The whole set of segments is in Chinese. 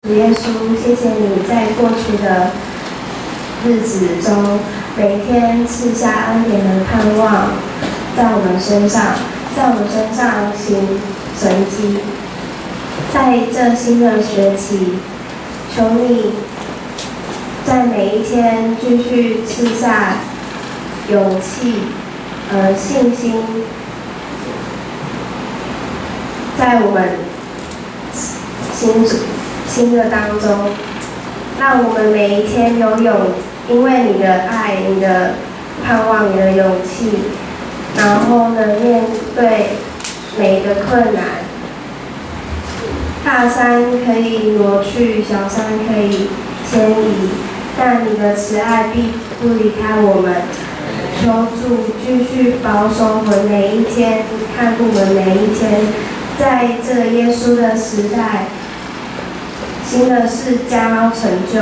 主耶稣，谢谢你在过去的日子中，每天赐下恩典的盼望，在我们身上行神迹。在这新的学期，求你在每一天继续赐下勇气、信心，在我们新的当中，让我们每一天因为你的爱、你的盼望、你的勇气，然后呢，面对每一个困难，大山可以挪去，小山可以迁移，但你的慈爱必不离开我们。求主继续保守我们每一天，看顾我们每一天，在这个耶稣的时代，新的事将要成就。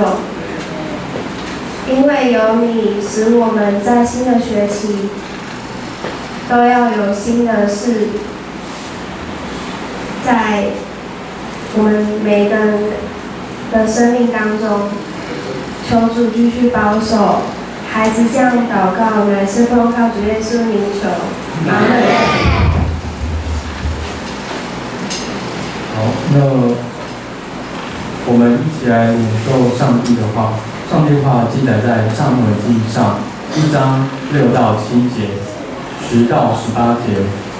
因为有你，使我们在新的学期都要有新的事，在我们每个人的生命当中，求主继续保守。孩子这样祷告，乃是奉靠主耶稣名求。阿门。好，那我们一起来领受上帝的话。上帝话记载在撒母耳记上1章6到7节，10到18节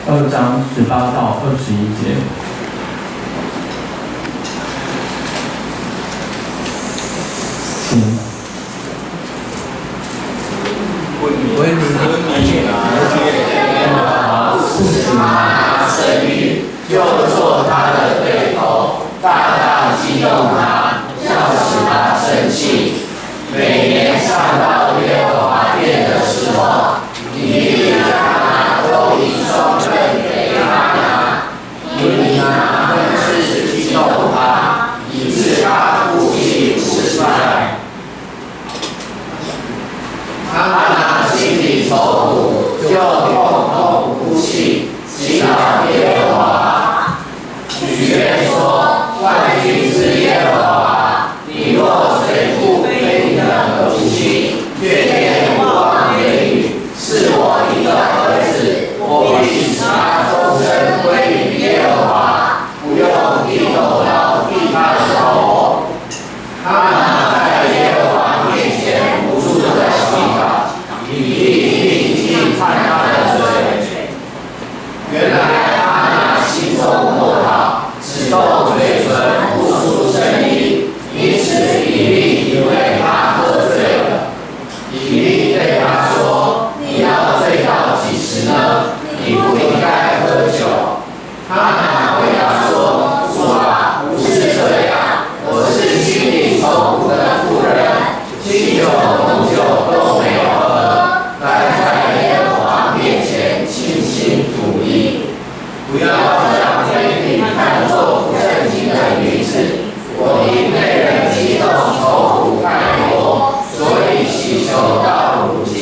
，2章18到21节。请。为你拿赐许他生育，就做他的对头，大大激动他，笑使他生气。每年上到耶和华殿的时候，以利亚拿都以双刃给他拿，因为拿更是激动他，以致他哭泣失败。他心里愁苦，就痛痛哭泣，祈祷耶和华，许愿说：万军之耶和华，你若垂顾非你的哭泣，却念我言语，是我一个儿子，我必使他终身归于耶和华，不用低头劳替他的头。他在耶和华面前无数的祈祷，以利尽看他的罪。原来他心中默祷，只动嘴唇，不出声音，因此以利以为他喝醉了。以利对他说：你要醉到几时呢？你不应该喝酒。他回答说：主啊，不是这样，我是心里愁苦的妇人，清酒浓酒都没有喝，但在耶和华面前倾心吐意。不要将非你看作不正经的女子，我因被人激动愁苦太多，所以祈求到如今。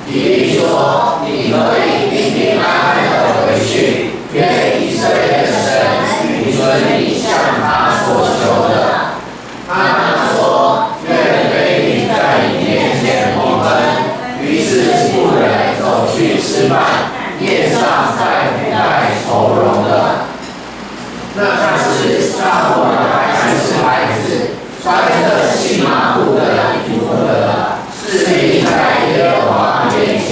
以利说：你可以平平安安的回去，愿以色列的神允准你向他所求的。他说：愿非你在你面前蒙恩。于是妇人走去吃饭，面上再不带愁容的。那时撒母耳还是孩子，穿着细麻布的衣服的，侍立在耶和华面前。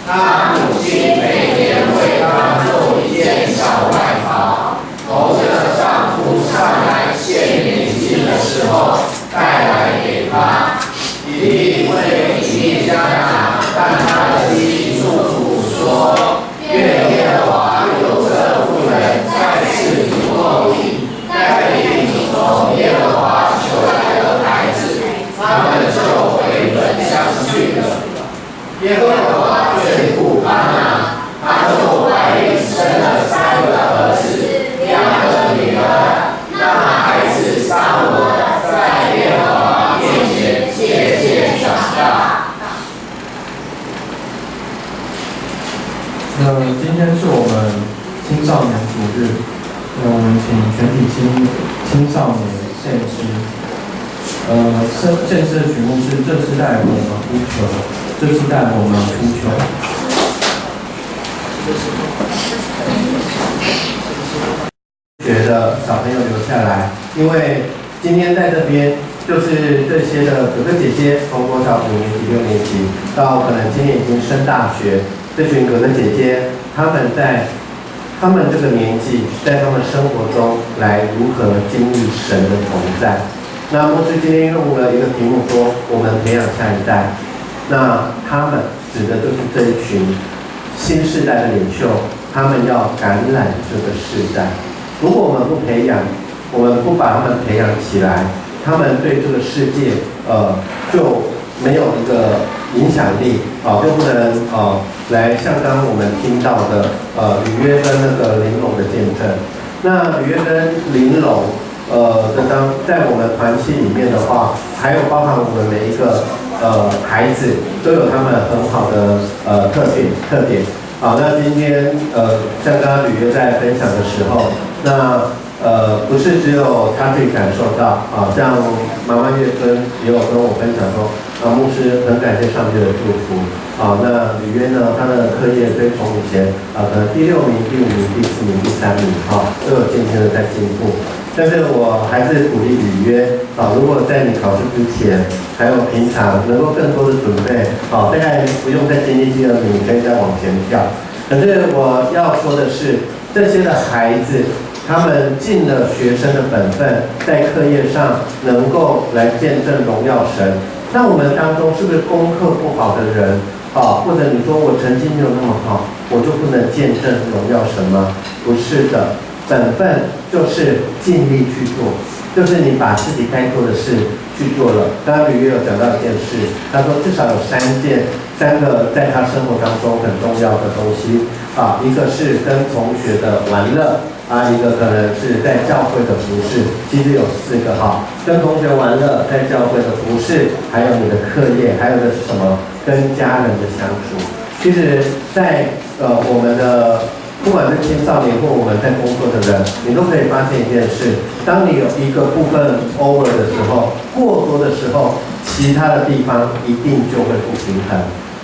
他母亲每年为他做一件小外袍，投着丈夫上来献年金的时候带来给他。以利为以利加拿，但他的妻祝福说：愿耶和华有这妇人再次足够你，带领你从耶和华求来的孩子。青少年献诗。献诗的曲目是这世代我们呼求，这世代我们呼求。学的小朋友留下来，因为今天在这边就是这些的哥哥姐姐，从国小5年级、6年级到可能今年已经升大学，这群哥哥姐姐，他们在他们这个年纪，在他们生活中来如何经历神的同在。那牧师今天用了一个题目说，我们培养下一代。那他们指的就是这一群新世代的领袖，他们要感染这个世代。如果我们不培养，我们不把他们培养起来，他们对这个世界就没有一个影响力就不能来像刚刚我们听到的吕约跟那个玲珑的见证。那吕约跟玲珑在我们团契里面的话，还有包含我们每一个孩子都有他们很好的特点。好，那今天像刚刚吕约在分享的时候，那不是只有他自己感受到像妈妈月芬也有跟我分享说，牧师很感谢上帝的祝福。那吕约呢，他的课业追从以前可能第6名、第5名、第4名、第3名都有渐渐的在进步。但是我还是鼓励吕约如果在你考试之前，还有平常能够更多的准备大概不用再经历第2名，你可以再往前跳。可是我要说的是，这些的孩子，他们尽了学生的本分，在课业上能够来见证荣耀神。那我们当中是不是功课不好的人或者你说我成绩没有那么好，我就不能见证荣耀神吗？不是的。本分就是尽力去做，就是你把自己该做的事去做了。刚刚吕约有讲到一件事，他说至少有3个在他生活当中很重要的东西一个是跟同学的玩乐一个可能是在教会的服事，其实有4个跟同学玩乐，在教会的服事，还有你的课业，还有的是什么？跟家人的相处。其实在我们的不管是青少年或我们在工作的人，你都可以发现一件事：当你有一个部分 over 的时候，过多的时候，其他的地方一定就会不平衡。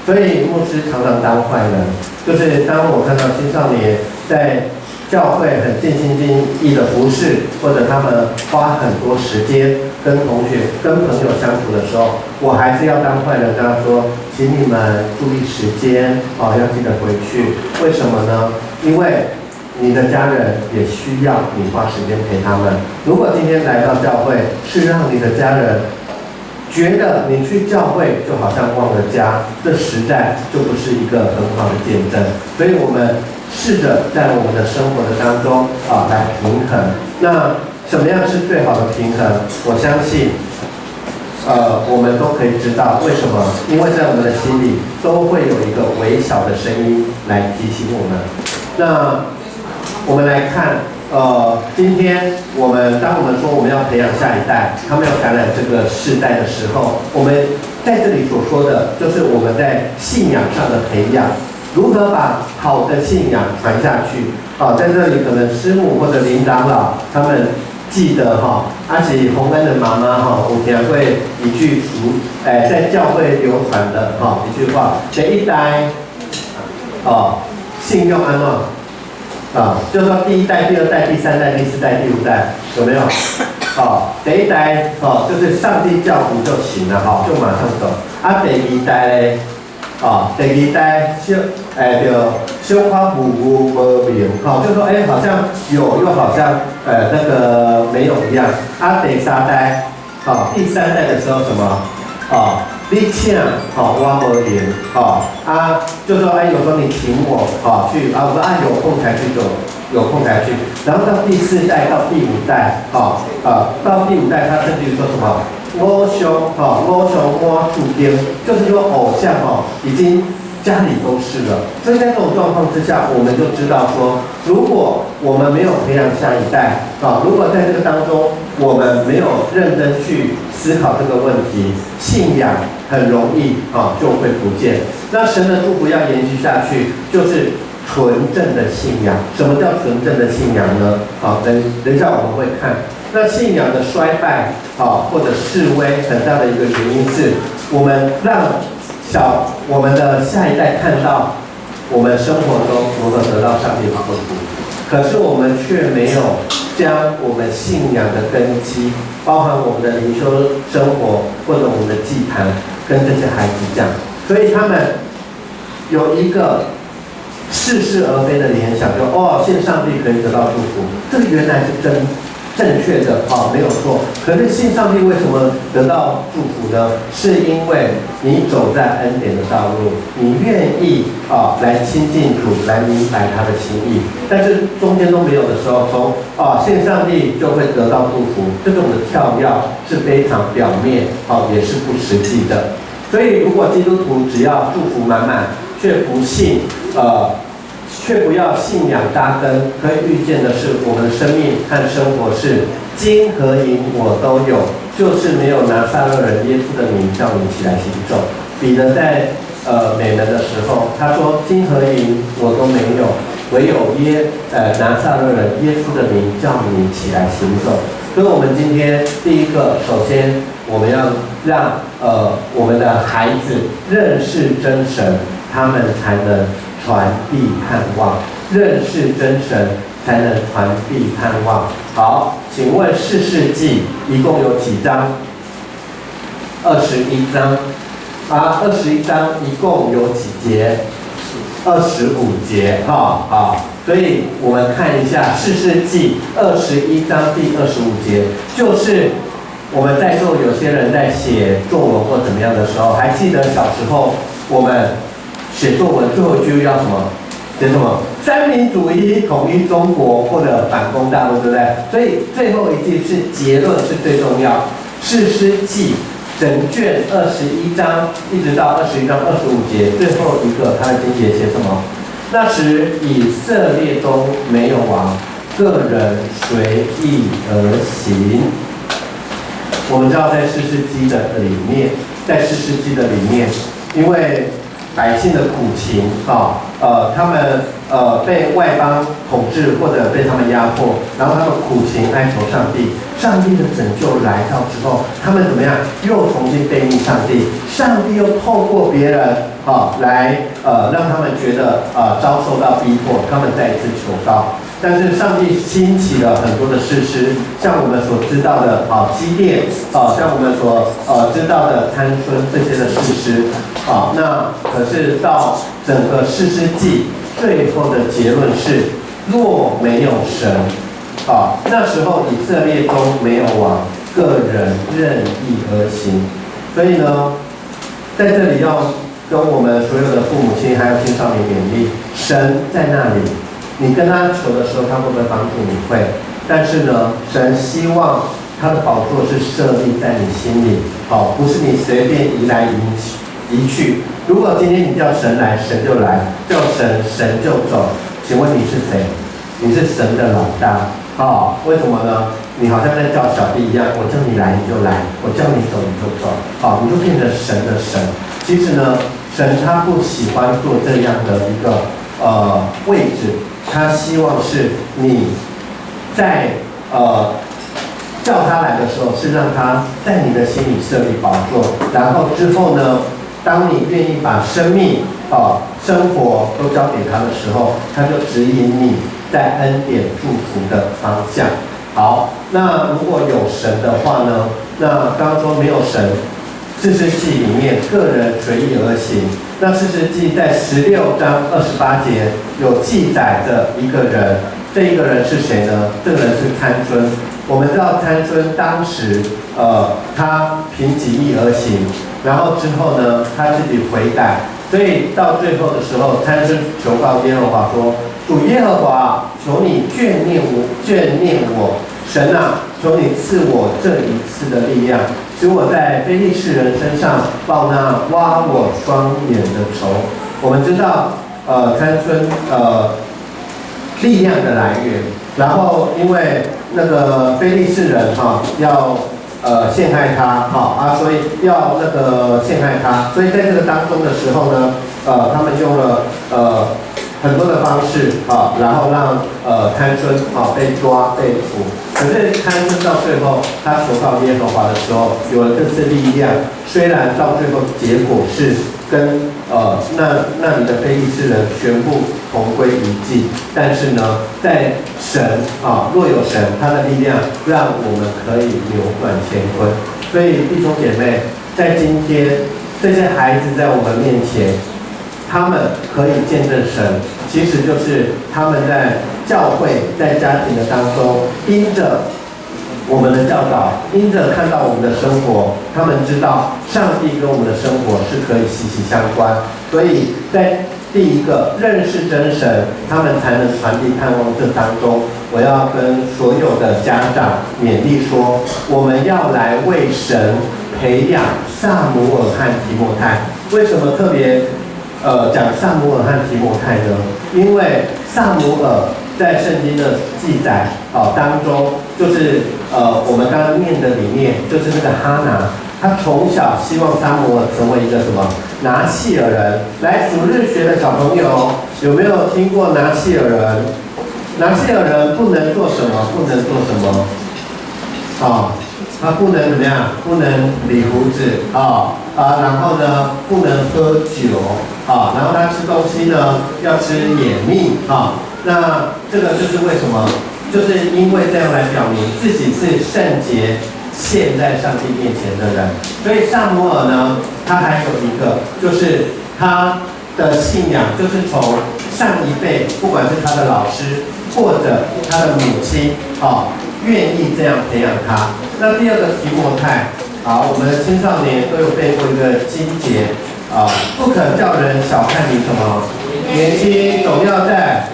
所以牧师常常当坏人，就是当我看到青少年在教会很尽心尽意的服侍，或者他们花很多时间跟同学、跟朋友相处的时候，我还是要当坏人，跟他说，请你们注意时间要记得回去。为什么呢？因为你的家人也需要你花时间陪他们。如果今天来到教会是让你的家人觉得你去教会就好像忘了家，这实在就不是一个很好的见证。所以我们试着在我们的生活的当中来平衡。那什么样是最好的平衡？我相信我们都可以知道为什么，因为在我们的心里都会有一个微小的声音来提醒我们。那我们来看今天当我们说我们要培养下一代，他们要感染这个世代的时候，我们在这里所说的就是我们在信仰上的培养，如何把好的信仰传下去在这里可能师母或者林长老他们记得而且洪恩的妈妈有听过一句在教会流传的一句话：第一代信用安怎就是说第1代、第2代、第3代、第4代、第5代，有没有？第1代就是上帝叫福就行了就马上走。第2代呢？第2代就小夸无无明就是说好像有又好像那个没有一样。第3代第3代的时候什么？你请我无闲就说有时候你请我去我说有空才去走，有空才去。然后到第4代到第5代到第5代他甚至于说什么偶像我主经，就是说偶像已经家里都是了。所以在这种状况之下，我们就知道说，如果我们没有培养下一代如果在这个当中我们没有认真去思考这个问题，信仰很容易就会不见。那神的祝福要延续下去，就是纯正的信仰。什么叫纯正的信仰呢？等一下我们会看那信仰的衰败或者式微，很大的一个原因是我们让我们的下一代看到我们生活中如何得到上帝的祝福，可是我们却没有将我们信仰的根基，包含我们的灵修生活或者我们的祭坛，跟这些孩子讲，所以他们有一个似是而非的联想，就信上帝可以得到祝福，这个原来是正确的，没有错。可是信上帝为什么得到祝福呢？是因为你走在恩典的道路，你愿意来亲近主，来明白他的心意。但是中间都没有的时候，从信上帝就会得到祝福，这种的跳跃是非常表面，也是不实际的。所以如果基督徒只要祝福满满，却不要信仰扎根，可以预见的是，我们的生命和生活是金和银我都有，就是没有拿撒勒人耶稣的名叫你起来行走。彼得在美门的时候，他说金和银我都没有，唯有拿撒勒人耶稣的名叫你起来行走。所以我们今天第一个，首先我们要让我们的孩子认识真神，他们才能传递盼望，认识真神才能传递盼望。好，请问士世记一共有几章？21章。21章一共有几节？25节。好，所以我们看一下士世记21章第25节，就是我们在座有些人在写作文或怎么样的时候，还记得小时候我们写作文最后一句要什么？写什么？三民主义统一中国或者反攻大陆，对不对？所以最后一句是结论是最重要。士师记整卷21章一直到21章25节，最后一个它的经节写什么？那时以色列中没有王，个人随意而行。我们知道在士师记的里面，因为百姓的苦情他们被外邦统治或者被他们压迫，然后他们苦情哀求上帝，上帝的拯救来到之后，他们怎么样？又重新背逆上帝，上帝又透过别人来让他们觉得遭受到逼迫，他们再一次求告。但是上帝兴起了很多的士师，像我们所知道的基甸，像我们所知道的参孙这些的士师，那可是到整个士师记最后的结论是，若没有神，那时候以色列中没有王，个人任意而行。所以呢，在这里要跟我们所有的父母亲还有青少年勉励，神在那里。你跟他求的时候，他会不会帮助你？会。但是呢，神希望他的宝座是设立在你心里，不是你随便移来移去。如果今天你叫神来，神就来；叫神，神就走。请问你是谁？你是神的老大。为什么呢？你好像在叫小弟一样，我叫你来你就来，我叫你走你就走，你就变成神的神。其实呢，神他不喜欢做这样的一个位置。他希望是你在叫他来的时候，是让他在你的心里设立宝座，然后之后呢，当你愿意把生命生活都交给他的时候，他就指引你在恩典祝福的方向。好，那如果有神的话呢？那刚刚说没有神，士师记里面个人随意而行。那士师记在16章28节有记载着一个人，这一个人是谁呢？这个人是参孙。我们知道参孙当时他凭己意而行，然后之后呢他自己悔改，所以到最后的时候，参孙求告耶和华说：“主耶和华，求你眷念我，神啊，求你赐我这一次的力量，使我在非利士人身上报那挖我双眼的仇。”我们知道参孙力量的来源，然后因为那个非利士人要陷害他所以要那个陷害他，所以在这个当中的时候呢，他们用了很多的方式啊，然后让参孙被抓被捕。可是参孙到最后，他求告耶和华的时候，有了这次力量，虽然到最后结果是跟那里的非利士人全部同归于尽，但是呢，在神若有神，他的力量让我们可以扭转乾坤。所以弟兄姐妹，在今天这些孩子在我们面前，他们可以见证神，其实就是他们在教会、在家庭的当中，因着我们的教导，因着看到我们的生活，他们知道上帝跟我们的生活是可以息息相关。所以在第一个认识真神，他们才能传递盼望。这当中，我要跟所有的家长勉励说，我们要来为神培养撒母耳和提摩太。为什么特别讲撒母耳和提摩太呢？因为撒母耳在圣经的记载当中，就是我们刚刚念的里面，就是那个哈拿，他从小希望撒母耳成为一个什么拿细耳人。来主日学的小朋友有没有听过拿细耳人？拿细耳人不能做什么？不能做什么？他不能怎么样？不能理胡子然后呢，不能喝酒然后他吃东西呢要吃野蜜那这个就是为什么？就是因为这样来表明自己是圣洁献在上帝面前的人。所以撒母耳呢，他还有一个，就是他的信仰，就是从上一辈，不管是他的老师或者他的母亲愿意这样培养他。那第二个提摩太，我们的青少年都有背过一个经节不可叫人小看你什么年轻，总要在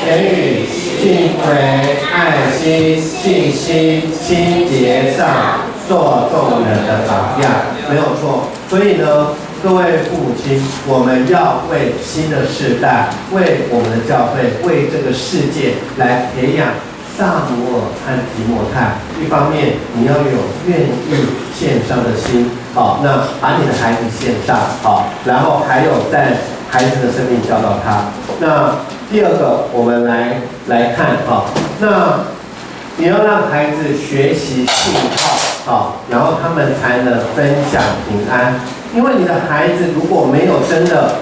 言语、敬畏、爱心、信心、清洁上做众人的榜样，没有错。所以呢，各位父母亲，我们要为新的世代，为我们的教会，为这个世界来培养撒母耳和提摩太。一方面你要有愿意献上的心那把你的孩子献上然后还有在孩子的生命教导他。那第二个，我们来看那你要让孩子学习信靠然后他们才能分享平安。因为你的孩子如果没有真的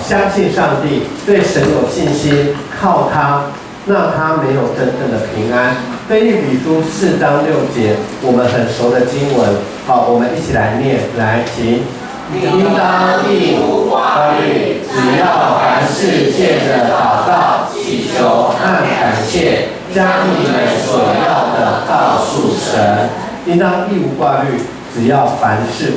相信上帝，对神有信心，靠他，那他没有真正的平安。腓立比书4章6节，我们很熟的经文我们一起来念，来请。应当一无挂虑，只要凡事借着祷告、祈求和感谢，将你们所要的告诉神。应当一无挂虑，只要凡事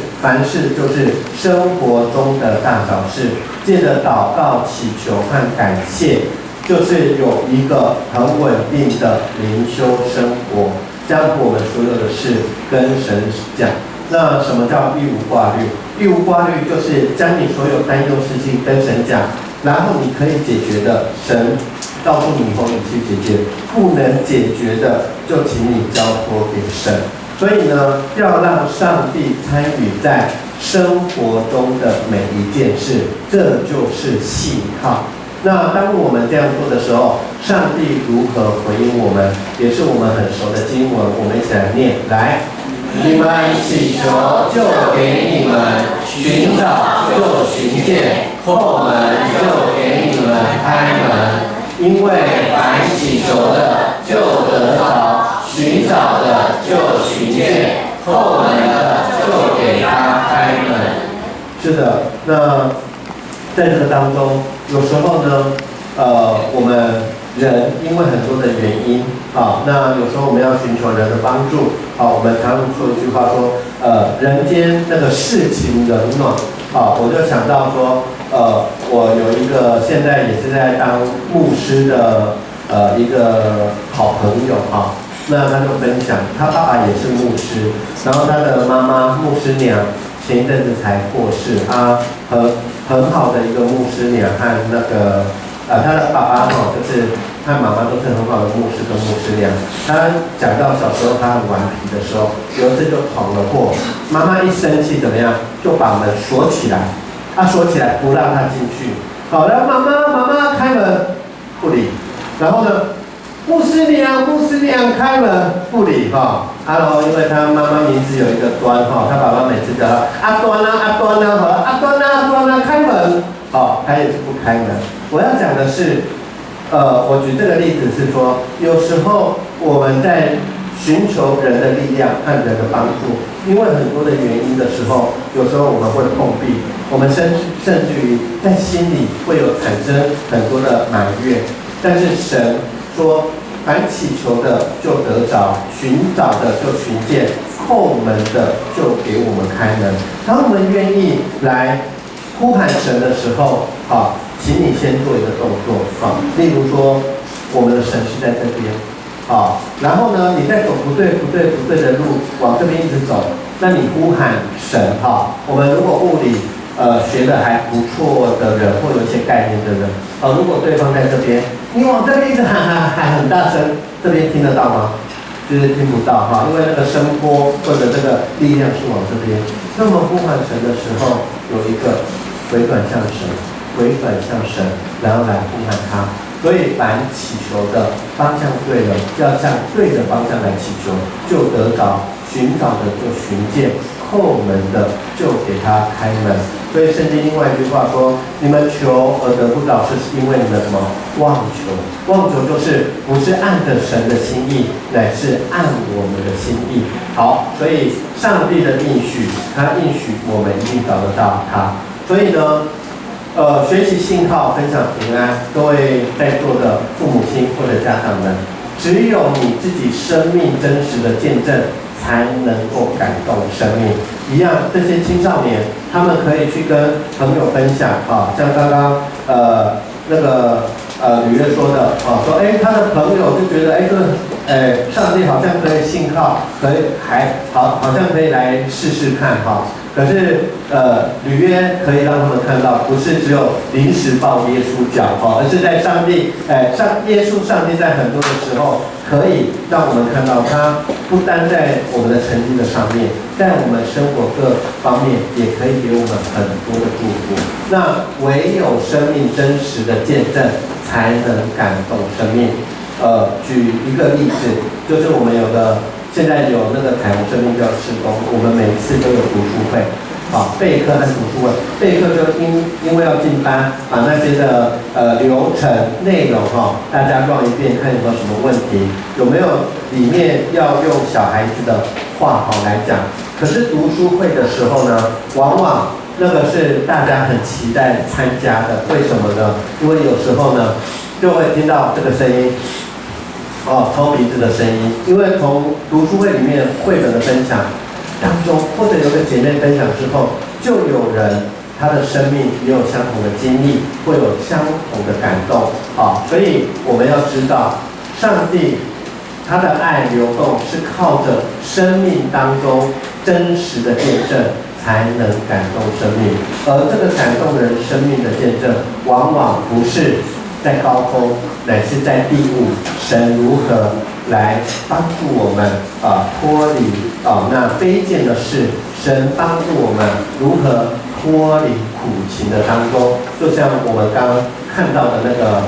就是生活中的大小事，借着祷告、祈求和感谢，就是有一个很稳定的灵修生活，将我们所有的事跟神讲。那什么叫一无挂虑？一无挂虑就是将你所有担忧事情跟神讲，然后你可以解决的，神告诉你以后你去解决；不能解决的，就请你交托给神。所以呢，要让上帝参与在生活中的每一件事，这就是信靠。那当我们这样做的时候，上帝如何回应我们，也是我们很熟的经文，我们一起来念，来。你们祈求就给你们，寻找就寻见，叩门就给你们开门。因为凡祈求的就得着，寻找的就寻见，叩门的就给他开门。是的，那在这个当中，有时候呢，我们人因为很多的原因那有时候我们要寻求人的帮助我们常说一句话说，人间那个世情冷暖我就想到说，我有一个现在也是在当牧师的一个好朋友那他就分享，他爸爸也是牧师，然后他的妈妈牧师娘前一阵子才过世很好的一个牧师娘和那个他的爸爸就是他妈妈都是很好的牧师跟牧师娘。他讲到小时候他很顽皮的时候，有一次就闯了祸，妈妈一生气怎么样，就把门锁起来，锁起来不让他进去。好，然后妈妈开门不理，然后呢，牧师娘开门不理哈。然后因为他妈妈名字有一个端哈，他爸爸每次叫他阿端啊开门，好，他也是不开门。我要讲的是，我举这个例子是说，有时候我们在寻求人的力量和人的帮助，因为很多的原因的时候，有时候我们会碰壁，我们甚至于在心里会有产生很多的埋怨。但是神说，凡祈求的就得着，寻找的就寻见，叩门的就给我们开门。当我们愿意来呼喊神的时候，请你先做一个动作，例如说，我们的神是在这边。然后呢，你在走不对的路，往这边一直走，那你呼喊神我们如果物理学的还不错的人，或有一些概念的人，如果对方在这边，你往这边一直喊很大声，这边听得到吗？就是听不到因为那个声波或者这个力量是往这边。那么呼喊神的时候，有一个回转向神，然后来呼喊他。所以凡祈求的方向对了，要向对的方向来祈求，就得着；寻找的就寻见，叩门的就给他开门。所以圣经另外一句话说：你们求而得不着，是因为你们什么？妄求。妄求就是不是按着神的心意，乃是按我们的心意。好，所以上帝的应许，他应许我们一定找得到他。所以呢，学习信号，分享平安，各位在座的父母亲或者家长们，只有你自己生命真实的见证，才能够感动生命。一样，这些青少年，他们可以去跟朋友分享像刚刚吕月说的说他的朋友就觉得上帝好像可以信靠，好像可以来试试看可是履约可以让他们看到，不是只有临时抱耶稣脚而是在上帝上帝在很多的时候，可以让我们看到他不单在我们的成绩的上面，在我们生活各方面也可以给我们很多的祝福。那唯有生命真实的见证，才能感动生命。举一个例子，就是我们现在有那个彩虹生命教事工，我们每次都有读书会，备课和读书会。备课就因为要进班，把那些的流程内容大家逛一遍，看有没有什么问题，有没有里面要用小孩子的话来讲。可是读书会的时候呢，往往那个是大家很期待参加的，为什么呢？因为有时候呢，就会听到这个声音。抽鼻子的声音，因为从读书会里面绘本的分享当中，或者有个姐妹分享之后，就有人他的生命也有相同的经历，会有相同的感动所以我们要知道，上帝他的爱流动是靠着生命当中真实的见证才能感动生命，而这个感动人生命的见证，往往不是在高峰，乃是在低谷，神如何来帮助我们脱离那卑贱的事，神帮助我们如何脱离苦情的当中，就像我们刚刚看到的那个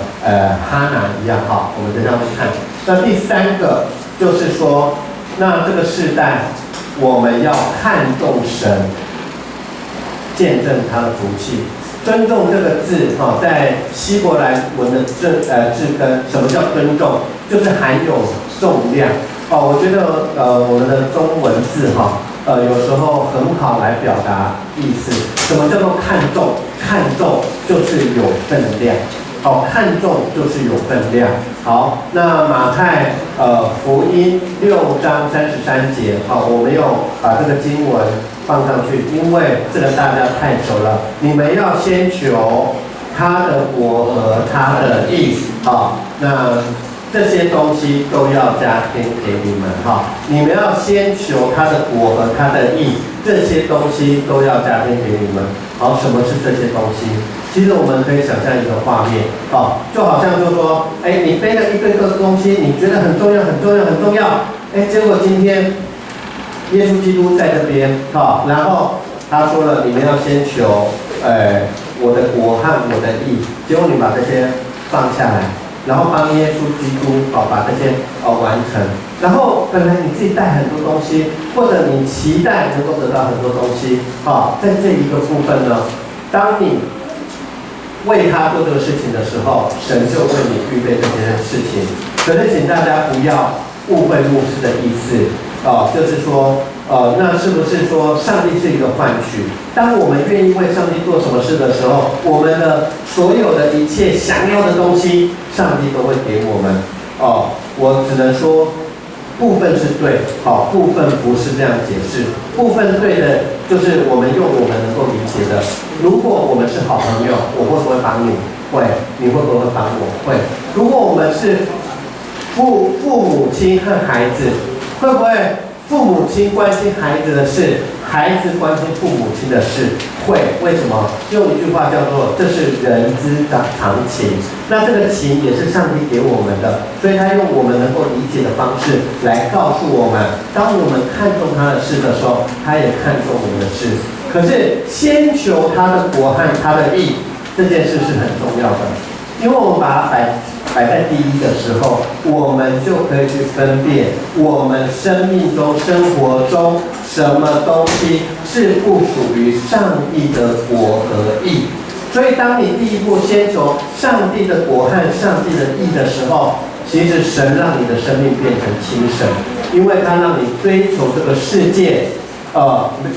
哈拿一样我们等一下会看。那第三个就是说，那这个世代我们要看重神，见证他的福气。尊重这个字在希伯来文的字根，什么叫尊重？就是含有重量我觉得我们的中文字有时候很好来表达意思。什么叫做看重？看重就是有分量看重就是有分量。好，那马太福音6章33节我没有把这个经文放上去，因为这个大家太熟了。你们要先求他的国和他的义那这些东西都要加添给你们你们要先求他的国和他的义，这些东西都要加添给你们。好，什么是这些东西？其实我们可以想象一个画面就好像就是说你背了一堆个东西，你觉得很重要结果今天耶稣基督在这边然后他说了，你们要先求我的国和我的义，结果你把这些放下来，然后帮耶稣基督把这些完成。然后本来你自己带很多东西，或者你期待能够得到很多东西，在这一个部分呢，当你为他做这个事情的时候，神就为你预备这件事情。可是请大家不要误会牧师的意思，就是说，那是不是说上帝是一个换取？当我们愿意为上帝做什么事的时候，我们的所有的一切想要的东西，上帝都会给我们。我只能说，部分是对，部分不是这样解释。部分对的，就是我们用我们能够理解的。如果我们是好朋友，我会不会帮你？会。你会不会帮我？会。如果我们是父母亲和孩子，会不会父母亲关心孩子的事，孩子关心父母亲的事？会。为什么？用一句话叫做这是人之常情。那这个情也是上帝给我们的，所以他用我们能够理解的方式来告诉我们，当我们看重他的事的时候，他也看重我们的事。可是先求他的国和他的义，这件事是很重要的，因为我们把它摆在第一的时候，我们就可以去分辨我们生命中、生活中什么东西是不属于上帝的国和义。所以当你第一步先求上帝的国和上帝的义的时候，其实神让你的生命变成轻省，因为他让你追求这个世界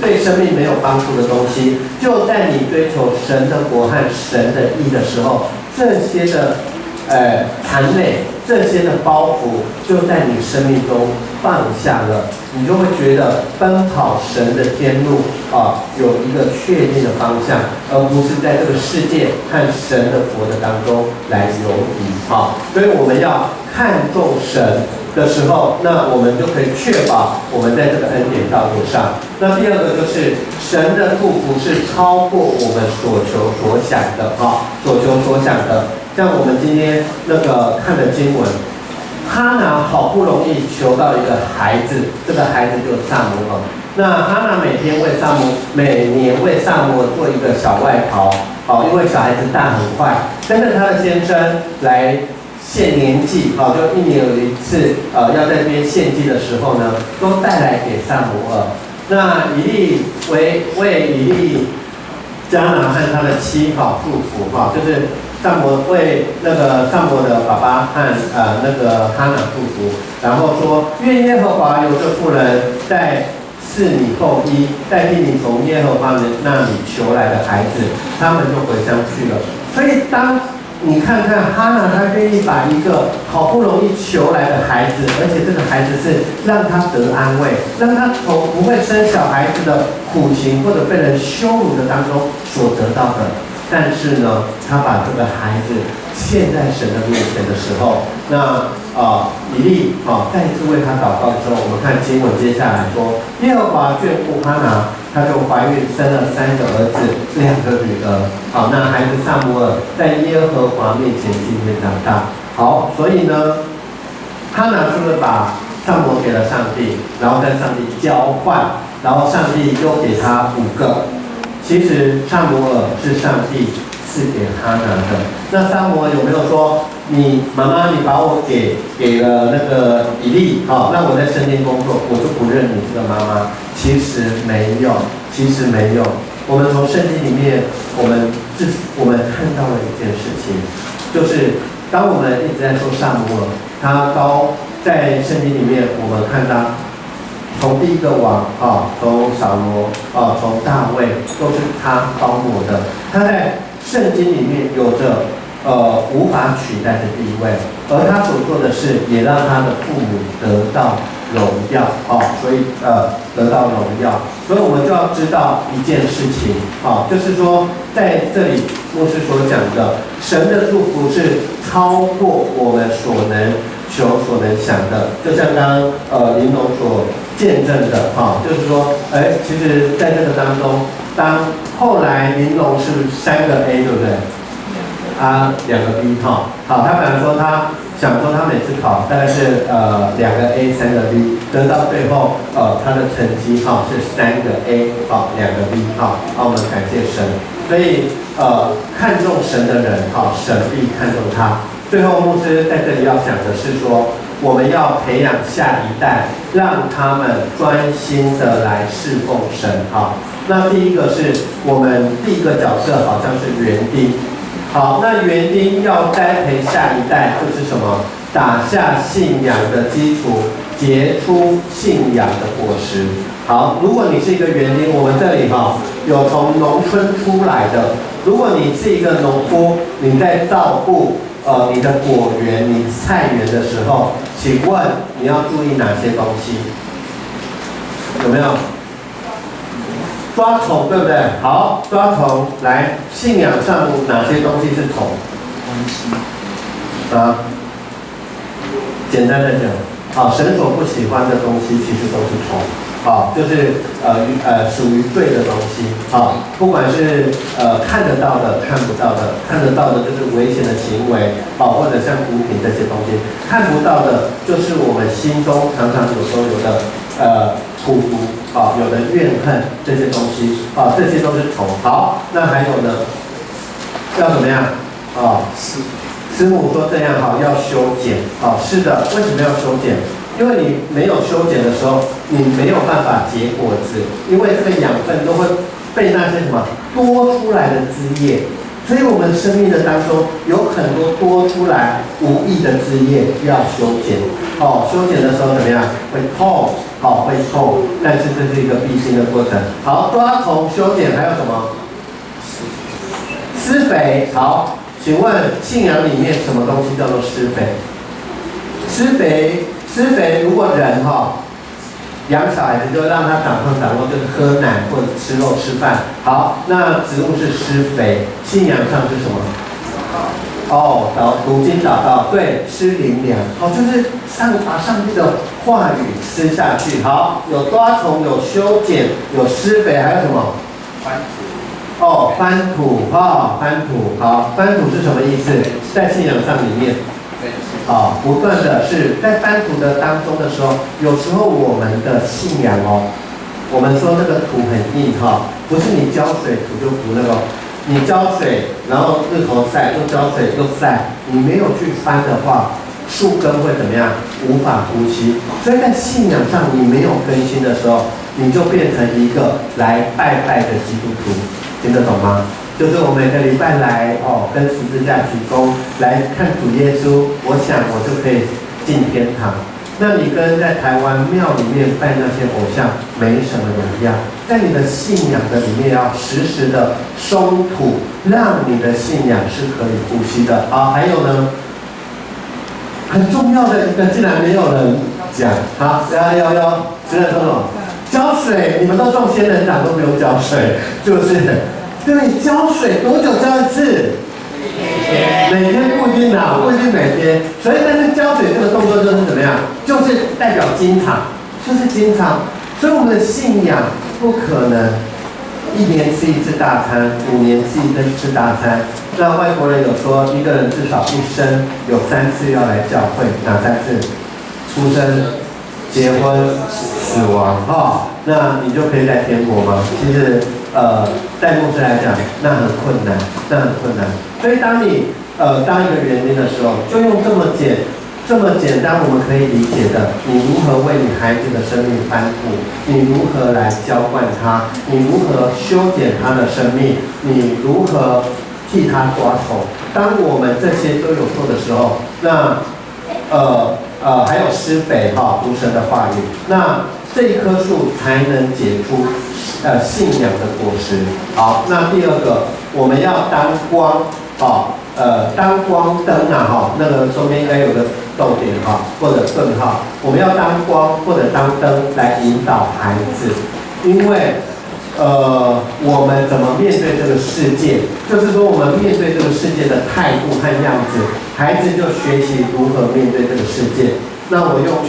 对生命没有帮助的东西，就在你追求神的国和神的义的时候，这些的残累，这些的包袱就在你生命中放下了，你就会觉得奔跑神的天路有一个确定的方向，而不是在这个世界和神的国的当中来游移所以我们要看重神的时候，那我们就可以确保我们在这个恩典道路上。那第二个就是神的祝福是超过我们所求所想的所求所想的。像我们今天那个看的经文，哈拿好不容易求到一个孩子，这个孩子就是撒母耳。那哈拿每年为撒母耳做一个小外袍，因为小孩子大很快，跟着他的先生来献年祭，就一年有一次，要在这边献祭的时候呢，都带来给撒母耳。那以利为以利迦拿和他的妻祝福就是撒母为那个撒母的爸爸和那个哈拿祝福，然后说愿耶和华有这妇人在赐你后裔，代替你从耶和华那里求来的孩子，他们就回乡去了。所以当你看看哈拿，他愿意把一个好不容易求来的孩子，而且这个孩子是让他得安慰，让他从不会生小孩子的苦情或者被人羞辱的当中所得到的。但是呢，他把这个孩子献在神的面前的时候，那以利再一次为他祷告之后，我们看经文接下来说，耶和华眷顾哈拿，他就怀孕生了3个儿子，2个女儿。那孩子撒母耳在耶和华面前今天长大。所以呢，哈拿除了把撒母耳给了上帝，然后跟上帝交换，然后上帝又给他5个。其实撒母耳是上帝赐给哈拿的。那撒母耳有没有说，妈妈你把我给了那个以利，让我在圣殿工作，我就不认你这个妈妈？其实没有，我们从圣经里面，我们看到了一件事情，就是当我们一直在说撒母耳，他在圣经里面，我们看到从第一个王从扫罗从大卫，都是他高抹的。他在圣经里面有着无法取代的地位，而他所做的事也让他的父母得到荣耀所以得到荣耀。所以我们就要知道一件事情就是说在这里牧师所讲的，神的祝福是超过我们所能求所能想的。就像刚刚林董所见证的就是说其实在这个当中，当后来林董是3个 A 对不对？2个 B 他本来说他想说他每次考大概是2个 A 3个 B， 得到最后他的成绩是3个A 2个 B 我们感谢神。所以看重神的人，神必看重他。最后牧师在这里要讲的是说，我们要培养下一代，让他们专心的来侍奉神。好，那第一个是我们第一个角色好像是园丁。好，那园丁要栽培下一代，就是什么？打下信仰的基础，结出信仰的果实。好，如果你是一个园丁，我们这里有从农村出来的。如果你是一个农夫，你在照顾你的果园、你菜园的时候，请问你要注意哪些东西？有没有？抓虫，对不对？好，抓虫，来，信仰上哪些东西是虫？简单的讲，神所不喜欢的东西其实都是虫。就是属于罪的东西，不管是看得到的、看不到的，看得到的就是危险的行为，或者像毒品这些东西；看不到的，就是我们心中常常有时候有的苦毒，有的怨恨这些东西，这些都是虫。好，那还有呢，要怎么样？师母说这样要修剪，是的，为什么要修剪？因为你没有修剪的时候，你没有办法结果子，因为这个养分都会被那些什么多出来的枝叶，所以我们生命的当中有很多多出来无益的枝叶要修剪。修剪的时候怎么样？会痛，会痛，但是这是一个必经的过程。好，抓虫、修剪还有什么？施肥。好，请问信仰里面什么东西叫做施肥？施肥，如果人养小孩子就让他长胖长肉，就是喝奶或者吃肉吃饭。好，那植物是施肥，信仰上是什么？读经祷告，对，吃灵粮，就是把上帝的话语吃下去。好，有抓虫，有修剪，有施肥，还有什么？翻土，翻土。好，翻土是什么意思？在信仰上里面。不断的是在翻土的当中的时候，有时候我们的信仰我们说那个土很硬不是你浇水土就不那个，你浇水然后日头晒，又浇水又晒，你没有去翻的话，树根会怎么样？无法呼吸。所以在信仰上你没有更新的时候，你就变成一个来拜拜的基督徒，听得懂吗？就是我每个礼拜来跟十字架鞠躬来看主耶稣，我想我就可以进天堂。那你跟在台湾庙里面拜那些偶像没什么两样，在你的信仰的里面要时时的松土，让你的信仰是可以呼吸的。还有呢，很重要的一个，竟然没有人讲。好，要，只能说浇水，你们都种仙人掌都不用浇水，是不是？对，浇水多久浇一次？每天不一定不一定每天。所以，但是浇水这个动作就是怎么样？就是代表经常，就是经常。所以我们的信仰不可能1年吃1次大餐，5年吃1次大餐。那外国人有说，一个人至少一生有3次要来教会，哪3次？出生、结婚、死亡。那你就可以在天国吗？其实。在牧师来讲，那很困难。所以当你当一个园丁的时候，就用这么简单我们可以理解的，你如何为你孩子的生命翻土，你如何来浇灌他，你如何修剪他的生命，你如何替他抓虫。当我们这些都有做的时候，那还有施肥读神的话语，那这一棵树才能结出信仰的果实。好，那第二个，我们要当光，当光灯那个中间应该有个逗点或者顿号，我们要当光或者当灯来引导孩子，因为我们怎么面对这个世界，就是说我们面对这个世界的态度和样子，孩子就学习如何面对这个世界。那我用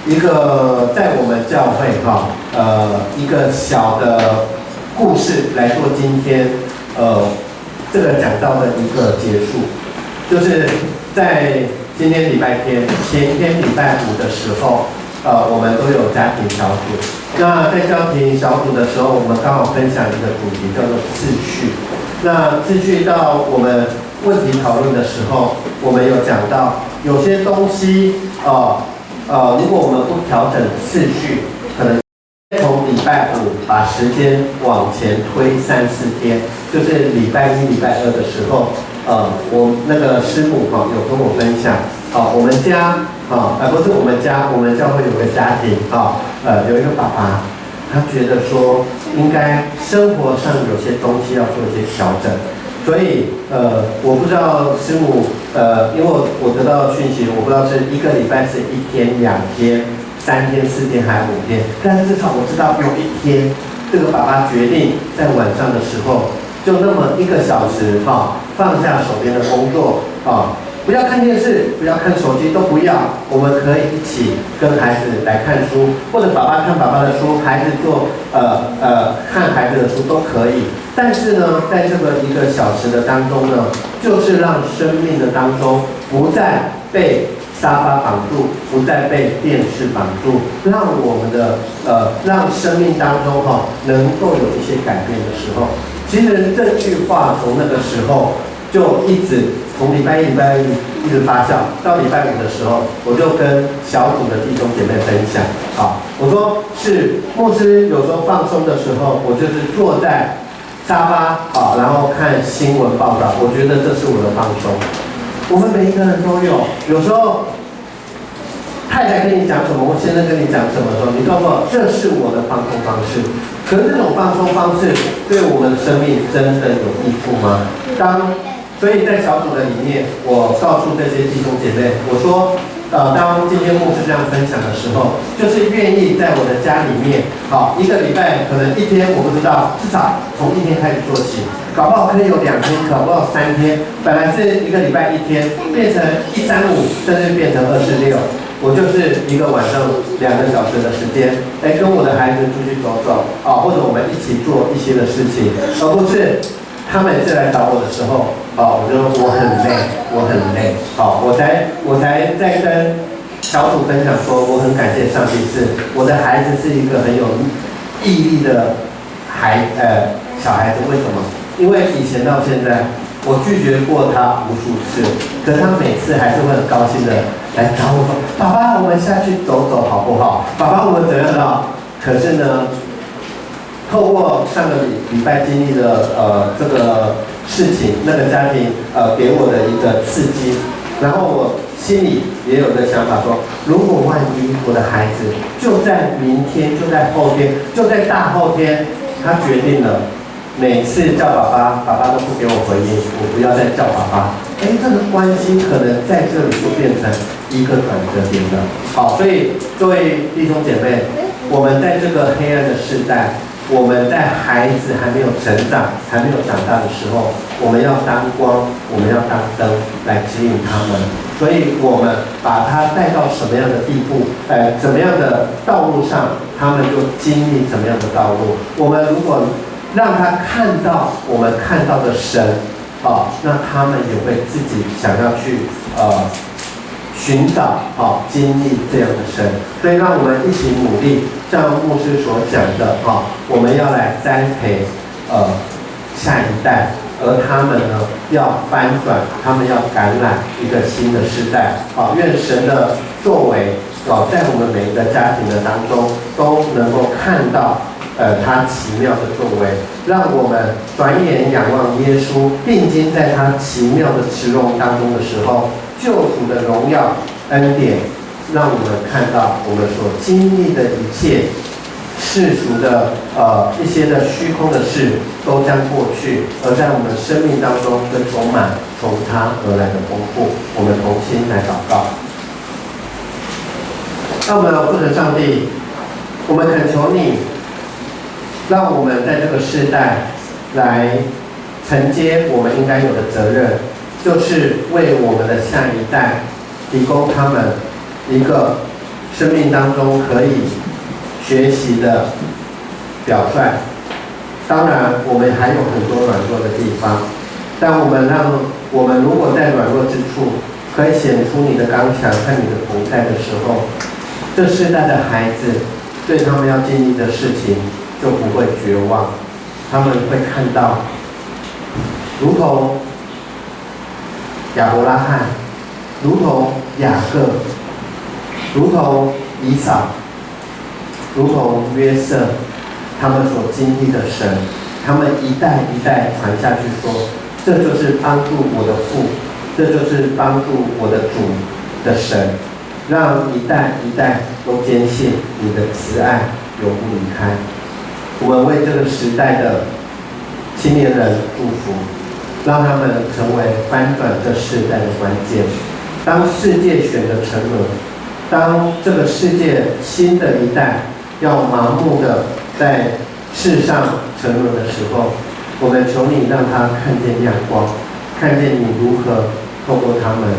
一个在我们教会一个小的故事来做今天这个讲道的一个结束，就是在今天礼拜天，前一天礼拜5的时候，我们都有家庭小组。那在家庭小组的时候，我们刚好分享一个主题叫做秩序。那秩序到我们问题讨论的时候，我们有讲到有些东西，如果我们不调整次序，可能从礼拜五把时间往前推3、4天，就是礼拜1、礼拜2的时候，我那个师母有跟我分享，我们家不是我们家，我们教会有个家庭有一个爸爸，他觉得说应该生活上有些东西要做一些调整。所以我不知道师母因为我得到讯息，我不知道是1个礼拜是1天、2天、3天、4天还是5天，但是至少我知道有一天，这个爸爸决定在晚上的时候，就那么1个小时放下手边的工作不要看电视，不要看手机，都不要。我们可以一起跟孩子来看书，或者爸爸看爸爸的书，孩子看孩子的书都可以。但是呢，在这个1个小时的当中呢，就是让生命的当中不再被沙发绑住，不再被电视绑住，让我们的让生命当中能够有一些改变的时候。其实这句话从那个时候就一直从礼拜1、礼拜2一直发酵，到礼拜5的时候，我就跟小组的弟兄姐妹分享，我说是牧师有时候放松的时候，我就是坐在沙发然后看新闻报道，我觉得这是我的放松。我们每一个人都有时候太太跟你讲什么，或先生跟你讲什么的时候，你告诉我这是我的放松方式。可是这种放松方式对我们的生命真的有益处吗？所以在小组的里面，我告诉这些弟兄姐妹，我说，当今天牧师这样分享的时候，就是愿意在我的家里面，1个礼拜可能1天我不知道，至少从1天开始做起，搞不好可以有2天，搞不好3天，本来是1个礼拜1天，变成1、3、5，甚至变成26。我就是1个晚上2个小时的时间，跟我的孩子出去走走，或者我们一起做一些的事情，而不是他每次来找我的时候，我就说我很累，我才在跟小组分享说，我很感谢上帝，是我的孩子是一个很有毅力的小孩子。为什么？因为以前到现在，我拒绝过他无数次，可是他每次还是会很高兴的来找我说：“爸爸，我们下去走走好不好？爸爸，我们怎样的？”可是呢，透过上个礼拜经历的这个事情，那个家庭给我的一个刺激，然后我心里也有个想法说，如果万一我的孩子就在明天，就在后天，就在大后天，他决定了每次叫爸爸，爸爸都不给我回应，我不要再叫爸爸，这个关系可能在这里就变成一个转折点了。好，所以各位弟兄姐妹，我们在这个黑暗的时代，我们在孩子还没有成长、还没有长大的时候，我们要当光，我们要当灯来指引他们。所以我们把他带到什么样的地步，怎么样的道路上，他们就经历怎么样的道路。我们如果让他看到我们看到的神，那他们也会自己想要去寻找经历这样的神。所以让我们一起努力，像牧师所讲的我们要来栽培下一代，而他们呢要翻转，他们要感染一个新的时代。愿神的作为在我们每一个家庭的当中都能够看到他奇妙的作为，让我们转眼仰望耶稣，定睛在他奇妙的慈容当中的时候，救主的荣耀恩典，让我们看到我们所经历的一切世俗的一些的虚空的事都将过去，而在我们生命当中更充满从他而来的丰富。我们同心来祷告。那我们父神上帝，我们恳求你，让我们在这个世代来承接我们应该有的责任，就是为我们的下一代提供他们一个生命当中可以学习的表率。当然我们还有很多软弱的地方，但我们如果在软弱之处可以显出你的刚强和你的同在的时候，这世代的孩子对他们要经历的事情就不会绝望，他们会看到，如同亚伯拉罕，如同雅各，如同以扫，如同约瑟，他们所经历的神，他们一代一代传下去说，这就是帮助我的父，这就是帮助我的主的神，让一代一代都坚信你的慈爱永不离开。我们为这个时代的青年人祝福，让他们成为翻转这世代的关键。当世界选择沉沦，当这个世界新的一代要盲目的在世上沉沦的时候，我们求你让他看见亮光，看见你如何透过他们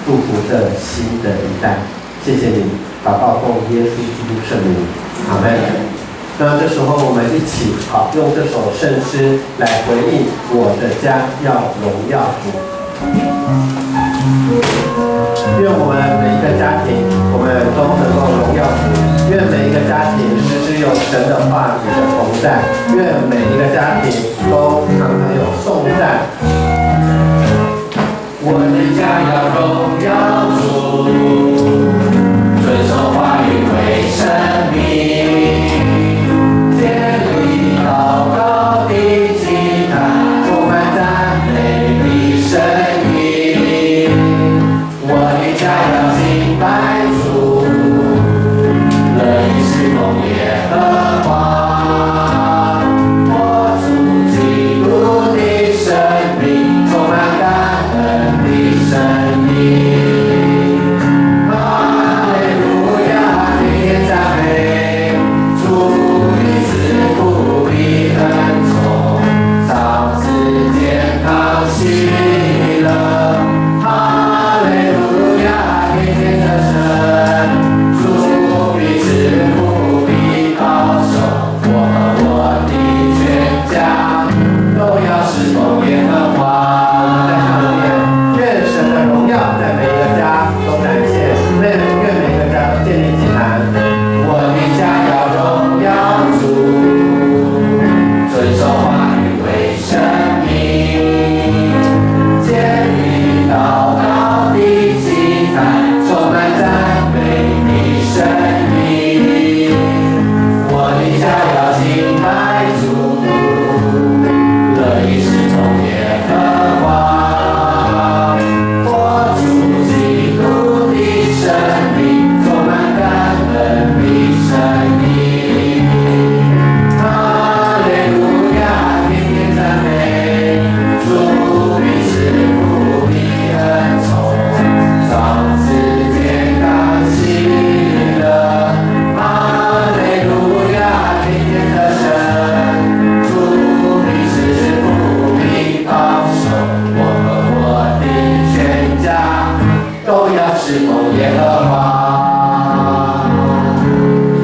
祝福这新的一代。谢谢你，祷告奉耶稣基督圣名，阿门。那这时候我们一起用这首圣诗来回应我的家要荣耀主。愿我们每一个家庭，我们都能够荣耀主。愿每一个家庭时时有神的话语的同在。愿每一个家庭都常常有颂赞。我的家要荣耀主，遵守话语为生命。祷告的祭坛，充满赞美的声音。我的家要敬拜主，乐意侍奉耶和华。活出基督的生命，充满感恩的生命。哈利路亚，天天赞美主的赐福。恩宠，赏赐健康喜乐，哈利路亚，天天的神，主必赐福必保守，我和我的全家都要侍奉耶和华。在上面，愿神的荣耀在每一个家都展现，愿每一个家都建立起来。我的家要荣耀主。遵守话语为生命，建立祷告的祭坛，充满赞美的生命。我的家要敬拜主，乐意侍奉耶和华。活出基督的生命，充满感恩的生命。侍奉耶和华。